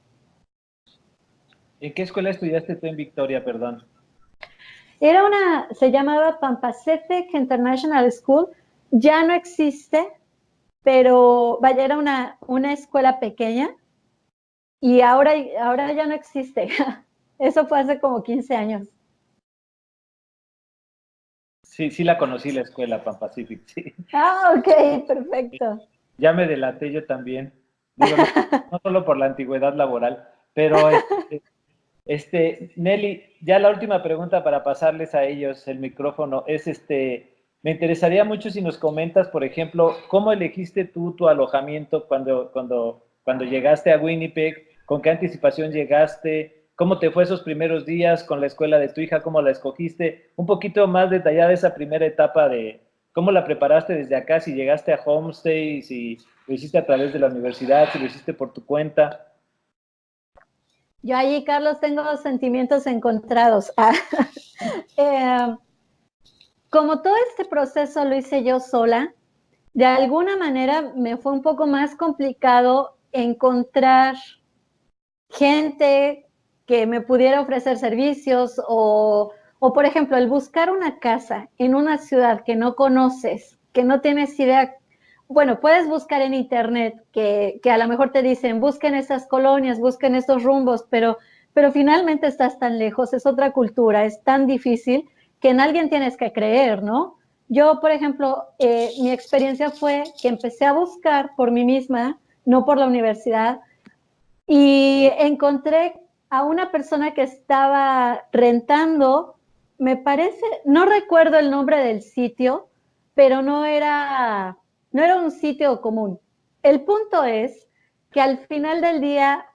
¿En qué escuela estudiaste tú en Victoria, perdón? Se llamaba Pan Pacific International School, ya no existe, pero vaya, era una escuela pequeña y ahora ya no existe. Eso fue hace como 15 años. Sí, sí la conocí la escuela, Pan Pacific, sí. Ah, ok, perfecto. Ya me delaté yo también. Digo, no solo por la antigüedad laboral, pero Nelly, ya la última pregunta para pasarles a ellos el micrófono es me interesaría mucho si nos comentas, por ejemplo, cómo elegiste tú tu alojamiento cuando llegaste a Winnipeg, con qué anticipación llegaste, ¿Cómo te fue esos primeros días con la escuela de tu hija? ¿Cómo la escogiste? Un poquito más detallada esa primera etapa de cómo la preparaste desde acá, si llegaste a Homestay, si lo hiciste a través de la universidad, si lo hiciste por tu cuenta. Yo allí, Carlos, tengo sentimientos encontrados. Eh, como todo este proceso lo hice yo sola, de alguna manera me fue un poco más complicado encontrar gente que me pudiera ofrecer servicios o, por ejemplo, el buscar una casa en una ciudad que no conoces, que no tienes idea. Bueno, puedes buscar en internet que a lo mejor te dicen, busquen esas colonias, busquen estos rumbos, pero finalmente estás tan lejos, es otra cultura, es tan difícil que en alguien tienes que creer, ¿no? Yo, por ejemplo, mi experiencia fue que empecé a buscar por mí misma, no por la universidad, y encontré a una persona que estaba rentando, me parece, no recuerdo el nombre del sitio, pero no era un sitio común. El punto es que al final del día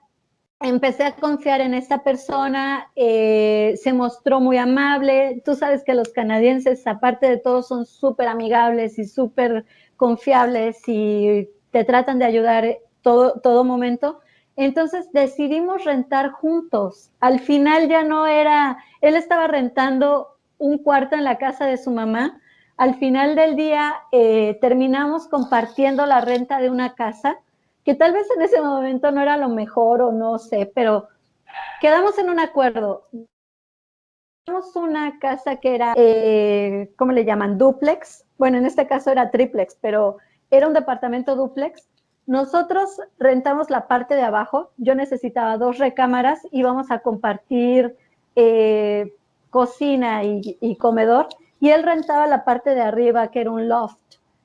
empecé a confiar en esta persona, se mostró muy amable. Tú sabes que los canadienses, aparte de todo, son súper amigables y súper confiables y te tratan de ayudar todo momento. Entonces decidimos rentar juntos. Al final ya no era, él estaba rentando un cuarto en la casa de su mamá. Al final del día terminamos compartiendo la renta de una casa que tal vez en ese momento no era lo mejor o no sé, pero quedamos en un acuerdo. Teníamos una casa que era, ¿cómo le llaman? Duplex. Bueno, en este caso era triplex, pero era un departamento duplex. Nosotros rentamos la parte de abajo. Yo necesitaba 2 recámaras, íbamos a compartir cocina y comedor, y él rentaba la parte de arriba, que era un loft.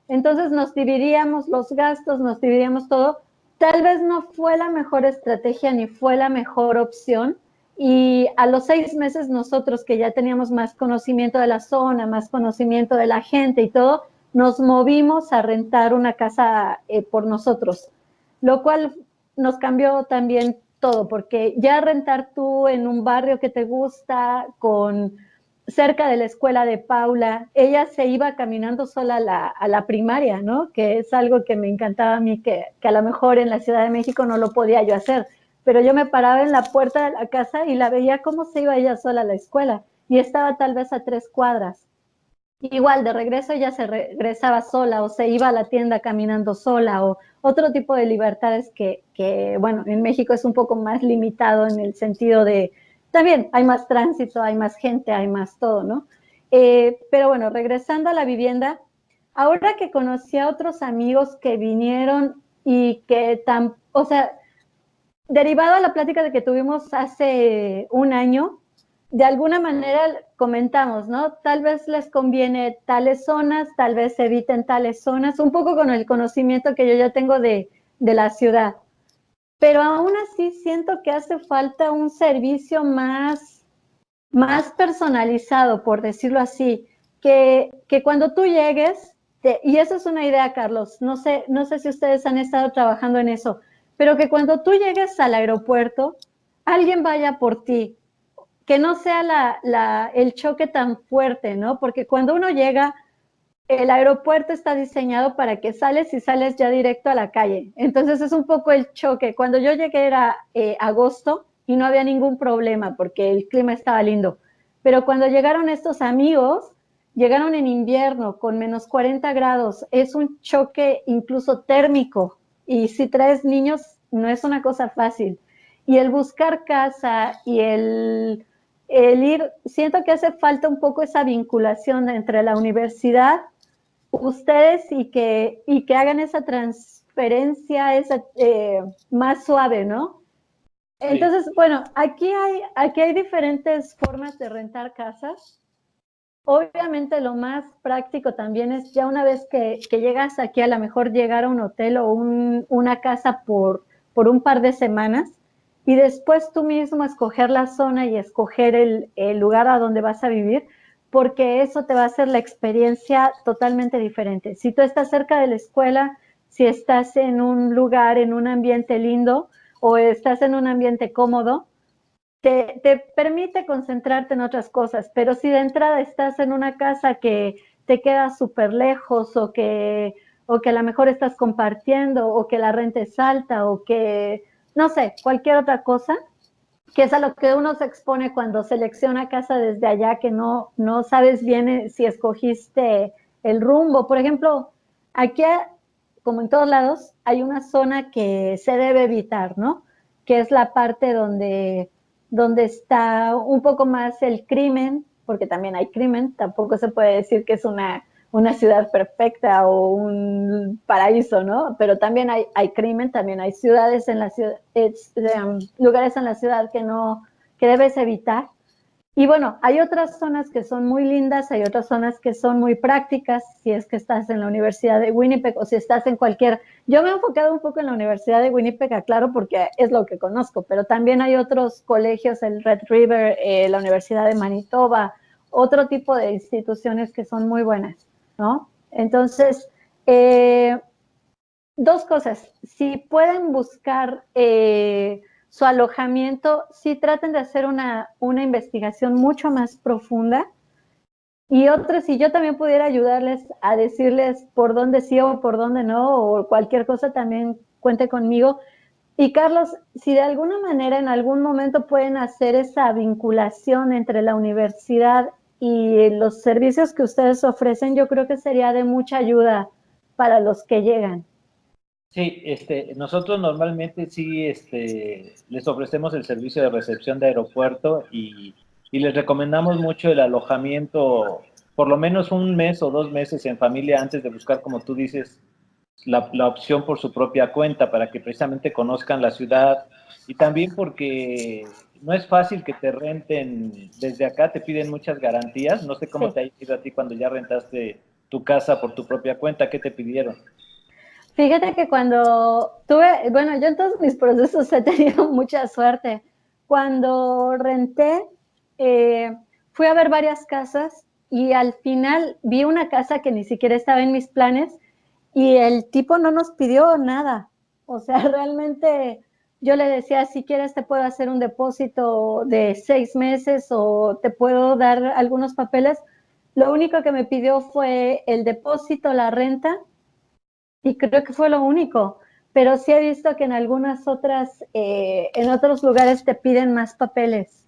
Entonces nos dividíamos los gastos, nos dividíamos todo. Tal vez no fue la mejor estrategia ni fue la mejor opción, y a los 6 meses nosotros, que ya teníamos más conocimiento de la zona, más conocimiento de la gente y todo, nos movimos a rentar una casa por nosotros, lo cual nos cambió también todo, porque ya rentar tú en un barrio que te gusta, con cerca de la escuela de Paula, ella se iba caminando sola a la primaria, ¿no? Que es algo que me encantaba a mí, que a lo mejor en la Ciudad de México no lo podía yo hacer, pero yo me paraba en la puerta de la casa y la veía cómo se iba ella sola a la escuela, y estaba tal vez a 3 cuadras. Igual, de regreso ella se regresaba sola o se iba a la tienda caminando sola, o otro tipo de libertades bueno, en México es un poco más limitado en el sentido de, también hay más tránsito, hay más gente, hay más todo, ¿no? Pero bueno, regresando a la vivienda, ahora que conocí a otros amigos que vinieron y que o sea, derivado a la plática de que tuvimos hace un año, de alguna manera comentamos, ¿no? Tal vez les conviene tales zonas, tal vez eviten tales zonas, un poco con el conocimiento que yo ya tengo de la ciudad. Pero aún así siento que hace falta un servicio más personalizado, por decirlo así, que cuando tú llegues, y eso es una idea, Carlos, no sé si ustedes han estado trabajando en eso, pero que cuando tú llegues al aeropuerto, alguien vaya por ti, que no sea el choque tan fuerte, ¿no? Porque cuando uno llega, el aeropuerto está diseñado para que sales y sales ya directo a la calle. Entonces es un poco el choque. Cuando yo llegué era agosto y no había ningún problema porque el clima estaba lindo. Pero cuando llegaron estos amigos, llegaron en invierno con menos 40 grados. Es un choque incluso térmico. Y si traes niños, no es una cosa fácil. Y el buscar casa y el ir, siento que hace falta un poco esa vinculación entre la universidad, ustedes, y que hagan esa transferencia más suave, ¿no? Sí. Entonces, bueno, aquí hay diferentes formas de rentar casas. Obviamente lo más práctico también es, ya una vez que llegas aquí, a lo mejor llegar a un hotel o una casa por un par de semanas, y después tú mismo escoger la zona y escoger el lugar a donde vas a vivir, porque eso te va a hacer la experiencia totalmente diferente. Si tú estás cerca de la escuela, si estás en un lugar, en un ambiente lindo, o estás en un ambiente cómodo, te permite concentrarte en otras cosas, pero si de entrada estás en una casa que te queda súper lejos o que a lo mejor estás compartiendo o que la renta es alta o que, no sé, cualquier otra cosa, que es a lo que uno se expone cuando selecciona casa desde allá, que no sabes bien si escogiste el rumbo. Por ejemplo, aquí, como en todos lados, hay una zona que se debe evitar, ¿no? Que es la parte donde está un poco más el crimen, porque también hay crimen, tampoco se puede decir que es una ciudad perfecta o un paraíso, ¿no? Pero también hay crimen, también hay ciudades en la ciudad, lugares en la ciudad que debes evitar. Y bueno, hay otras zonas que son muy lindas, hay otras zonas que son muy prácticas, si es que estás en la Universidad de Winnipeg o si estás en cualquier... Yo me he enfocado un poco en la Universidad de Winnipeg, aclaro, porque es lo que conozco, pero también hay otros colegios, el Red River, la Universidad de Manitoba, otro tipo de instituciones que son muy buenas, ¿no? Entonces, dos cosas. Si pueden buscar su alojamiento, sí traten de hacer una investigación mucho más profunda. Y otra, si yo también pudiera ayudarles a decirles por dónde sí o por dónde no, o cualquier cosa, también cuente conmigo. Y Carlos, si de alguna manera en algún momento pueden hacer esa vinculación entre la universidad y los servicios que ustedes ofrecen, yo creo que sería de mucha ayuda para los que llegan. Sí, nosotros normalmente sí, les ofrecemos el servicio de recepción de aeropuerto y les recomendamos mucho el alojamiento, por lo menos un mes o 2 meses en familia antes de buscar, como tú dices, la opción por su propia cuenta para que precisamente conozcan la ciudad y también porque no es fácil que te renten desde acá, te piden muchas garantías. No sé cómo Sí. te ha ido a ti cuando ya rentaste tu casa por tu propia cuenta, ¿qué te pidieron? Fíjate que cuando tuve, bueno, yo en todos mis procesos he tenido mucha suerte. Cuando renté, eh, fui a ver varias casas y al final vi una casa que ni siquiera estaba en mis planes y el tipo no nos pidió nada. O sea, realmente yo le decía, si quieres te puedo hacer un depósito de 6 meses o te puedo dar algunos papeles. Lo único que me pidió fue el depósito, la renta y creo que fue lo único, pero sí he visto que en algunas otras, en otros lugares te piden más papeles.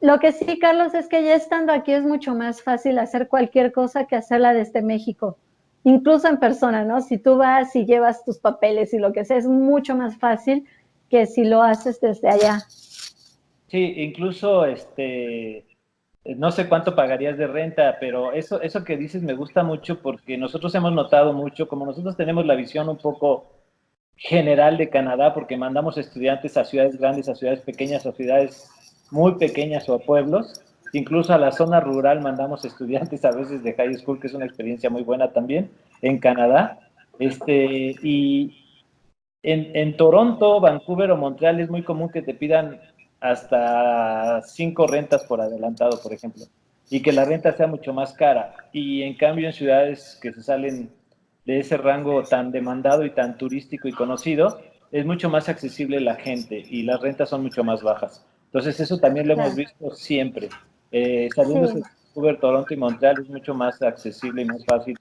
Lo que sí, Carlos, es que ya estando aquí es mucho más fácil hacer cualquier cosa que hacerla desde México, incluso en persona, ¿no? Si tú vas y llevas tus papeles y lo que sea, es mucho más fácil que si lo haces desde allá. Sí, incluso no sé cuánto pagarías de renta, pero eso que dices me gusta mucho porque nosotros hemos notado mucho, como nosotros tenemos la visión un poco general de Canadá, porque mandamos estudiantes a ciudades grandes, a ciudades pequeñas, a ciudades muy pequeñas o a pueblos, incluso a la zona rural mandamos estudiantes a veces de high school, que es una experiencia muy buena también en Canadá. Y en Toronto, Vancouver o Montreal es muy común que te pidan hasta 5 rentas por adelantado, por ejemplo, y que la renta sea mucho más cara. Y en cambio en ciudades que se salen de ese rango tan demandado y tan turístico y conocido, es mucho más accesible la gente y las rentas son mucho más bajas. Entonces eso también lo hemos Claro. visto siempre. Sí, Saliéndose de Vancouver, Toronto y Montreal es mucho más accesible y más fácil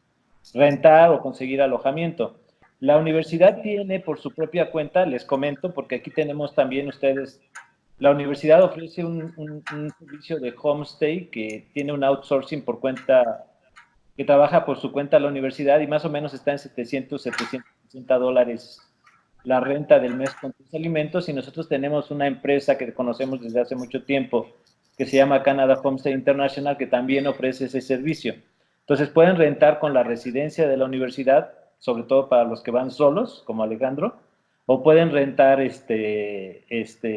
rentar o conseguir alojamiento. La universidad tiene por su propia cuenta, les comento, porque aquí tenemos también ustedes, la universidad ofrece un servicio de homestay que tiene un outsourcing por cuenta, que trabaja por su cuenta la universidad y más o menos está en 760 dólares la renta del mes con tus alimentos y nosotros tenemos una empresa que conocemos desde hace mucho tiempo que se llama Canada Homestay International que también ofrece ese servicio. Entonces pueden rentar con la residencia de la universidad, sobre todo para los que van solos, como Alejandro, o pueden rentar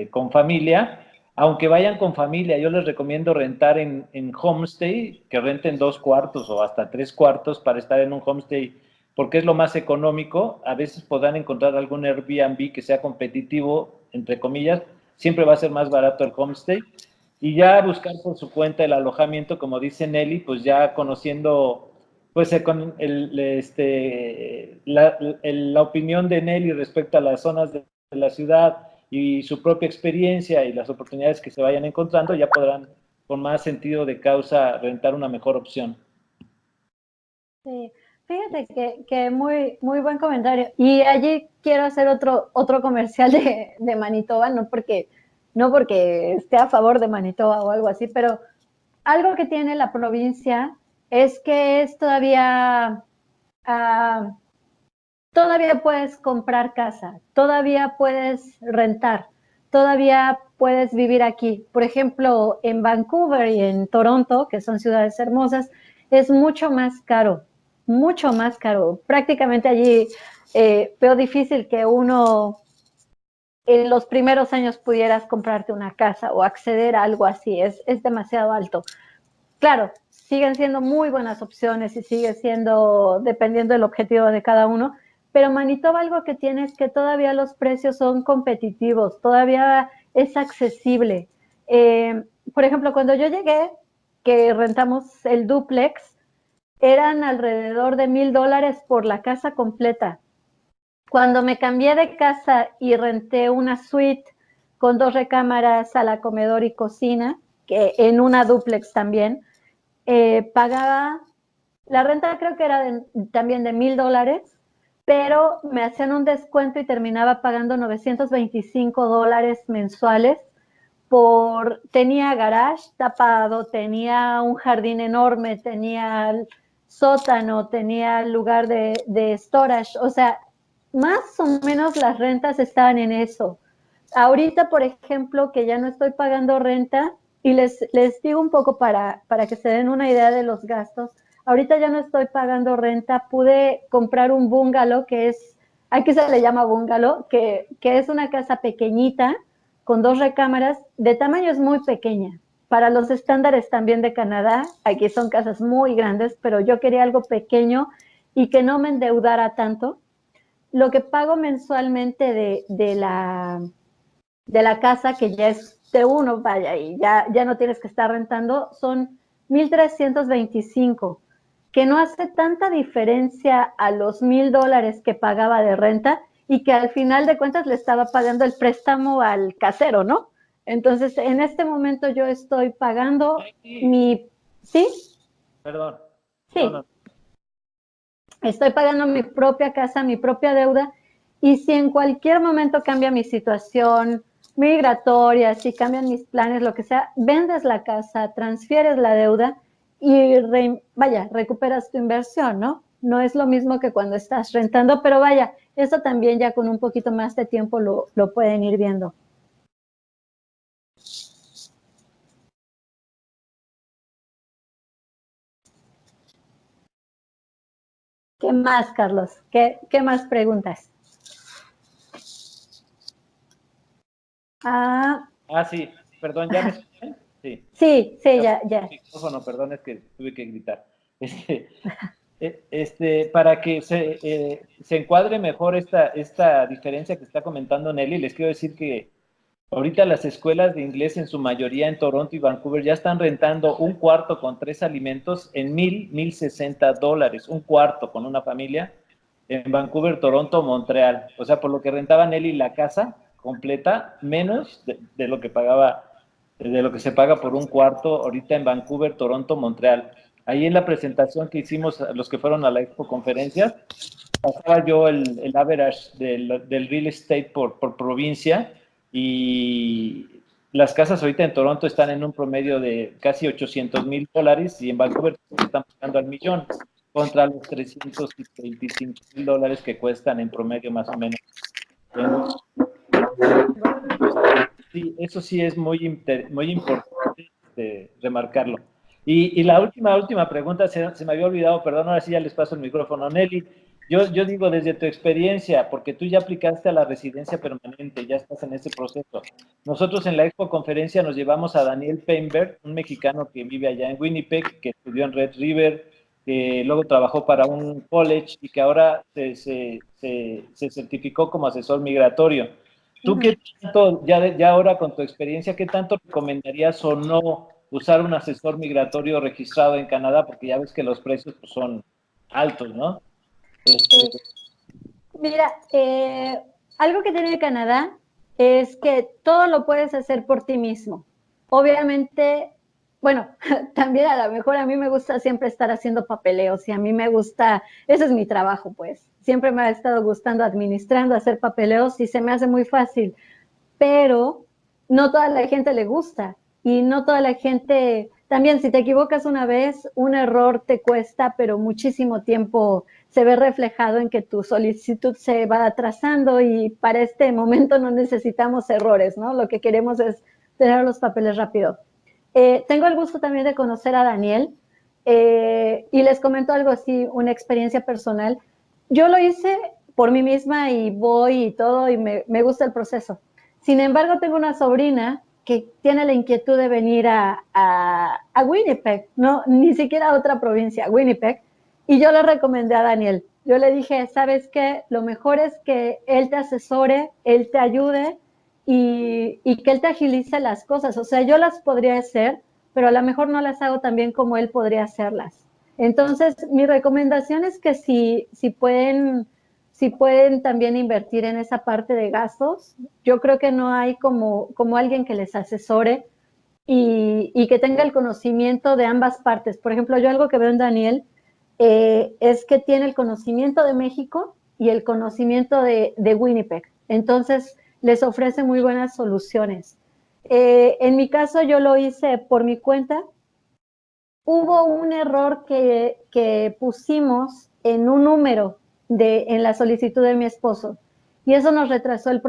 con familia. Aunque vayan con familia, yo les recomiendo rentar en homestay, que renten 2 cuartos o hasta 3 cuartos para estar en un homestay, porque es lo más económico. A veces podrán encontrar algún Airbnb que sea competitivo, entre comillas, siempre va a ser más barato el homestay. Y ya buscar por su cuenta el alojamiento, como dice Nelly, pues ya conociendo pues con la opinión de Nelly respecto a las zonas de la ciudad y su propia experiencia y las oportunidades que se vayan encontrando, ya podrán con más sentido de causa rentar una mejor opción. Sí, fíjate que muy, muy buen comentario. Y allí quiero hacer otro comercial de Manitoba, no porque esté a favor de Manitoba o algo así, pero algo que tiene la provincia es que es todavía puedes comprar casa, todavía puedes rentar, todavía puedes vivir aquí. Por ejemplo, en Vancouver y en Toronto, que son ciudades hermosas, es mucho más caro. Prácticamente allí veo difícil que uno en los primeros años pudieras comprarte una casa o acceder a algo así, es demasiado alto. Claro, siguen siendo muy buenas opciones y sigue siendo dependiendo del objetivo de cada uno, pero Manitoba algo que tiene es que todavía los precios son competitivos, todavía es accesible. Por ejemplo, cuando yo llegué, que rentamos el dúplex, eran alrededor de $1,000 por la casa completa. Cuando me cambié de casa y renté una suite con 2 recámaras, sala, comedor y cocina, que en una dúplex también, pagaba, la renta creo que era también de $1,000, pero me hacían un descuento y terminaba pagando $925 mensuales tenía garage tapado, tenía un jardín enorme, tenía sótano, tenía lugar de storage, o sea, más o menos las rentas estaban en eso. Ahorita, por ejemplo, que ya no estoy pagando renta, y les digo un poco para que se den una idea de los gastos, ahorita ya no estoy pagando renta, pude comprar un bungalow aquí se le llama bungalow, que es una casa pequeñita, con 2 recámaras, de tamaño es muy pequeña. Para los estándares también de Canadá, aquí son casas muy grandes, pero yo quería algo pequeño y que no me endeudara tanto. Lo que pago mensualmente de la casa, que ya es de uno, vaya, y ya no tienes que estar rentando, son 1,325, que no hace tanta diferencia a los $1,000 que pagaba de renta y que al final de cuentas le estaba pagando el préstamo al casero, ¿no? Entonces, en este momento yo estoy pagando Sí. ¿sí? Perdón. No, Sí, no. estoy pagando mi propia casa, mi propia deuda, y si en cualquier momento cambia mi situación migratoria, si cambian mis planes, lo que sea, vendes la casa, transfieres la deuda y recuperas tu inversión, ¿no? No es lo mismo que cuando estás rentando, pero vaya, eso también ya con un poquito más de tiempo lo pueden ir viendo. ¿Qué más, Carlos? ¿Qué más preguntas? Ah, Sí, perdón, ¿ya me escuchan? Sí. sí, ya. Micrófono, perdón, es que tuve que gritar. Este, para que se encuadre mejor esta diferencia que está comentando Nelly, les quiero decir que ahorita las escuelas de inglés en su mayoría en Toronto y Vancouver ya están rentando un cuarto con 3 alimentos en $1,060, un cuarto con una familia en Vancouver, Toronto, Montreal. O sea, por lo que rentaba Nelly la casa completa, menos de lo que pagaba, de lo que se paga por un cuarto ahorita en Vancouver, Toronto, Montreal. Ahí en la presentación que hicimos los que fueron a la Expo Conferencia, pasaba yo el average del real estate por provincia y las casas ahorita en Toronto están en un promedio de casi $800,000 y en Vancouver están pagando al millón contra los $325,000 que cuestan en promedio más o menos. Sí, eso sí es muy importante remarcarlo. Y la última pregunta se me había olvidado, perdón, ahora sí ya les paso el micrófono. Nelly, yo digo desde tu experiencia, porque tú ya aplicaste a la residencia permanente, ya estás en ese proceso. Nosotros en la Expo Conferencia nos llevamos a Daniel Peinberg, un mexicano que vive allá en Winnipeg, que estudió en Red River, que luego trabajó para un college y que ahora se certificó como asesor migratorio. ¿Tú qué tanto, ya ahora con tu experiencia, qué tanto recomendarías o no usar un asesor migratorio registrado en Canadá? Porque ya ves que los precios pues, son altos, ¿no? Mira, algo que tiene Canadá es que todo lo puedes hacer por ti mismo. Obviamente, bueno, también a lo mejor a mí me gusta siempre estar haciendo papeleos y a mí me gusta, ese es mi trabajo, pues. Siempre me ha estado gustando administrando, hacer papeleos y se me hace muy fácil, pero no toda la gente le gusta y no toda la gente, también si te equivocas una vez, un error te cuesta, pero muchísimo tiempo se ve reflejado en que tu solicitud se va atrasando y para este momento no necesitamos errores, ¿no? Lo que queremos es tener los papeles rápido. Tengo el gusto también de conocer a Daniel y les comento algo así, una experiencia personal. Yo lo hice por mí misma y voy y todo y me gusta el proceso. Sin embargo, tengo una sobrina que tiene la inquietud de venir a Winnipeg, no, ni siquiera a otra provincia, a Winnipeg, y yo le recomendé a Daniel. Yo le dije, ¿sabes qué? Lo mejor es que él te asesore, él te ayude y que él te agilice las cosas. O sea, yo las podría hacer, pero a lo mejor no las hago tan bien como él podría hacerlas. Entonces, mi recomendación es que si pueden también invertir en esa parte de gastos, yo creo que no hay como alguien que les asesore y que tenga el conocimiento de ambas partes. Por ejemplo, yo algo que veo en Daniel es que tiene el conocimiento de México y el conocimiento de Winnipeg. Entonces, les ofrece muy buenas soluciones. En mi caso, yo lo hice por mi cuenta. Hubo un error que pusimos en un número en la solicitud de mi esposo y eso nos retrasó el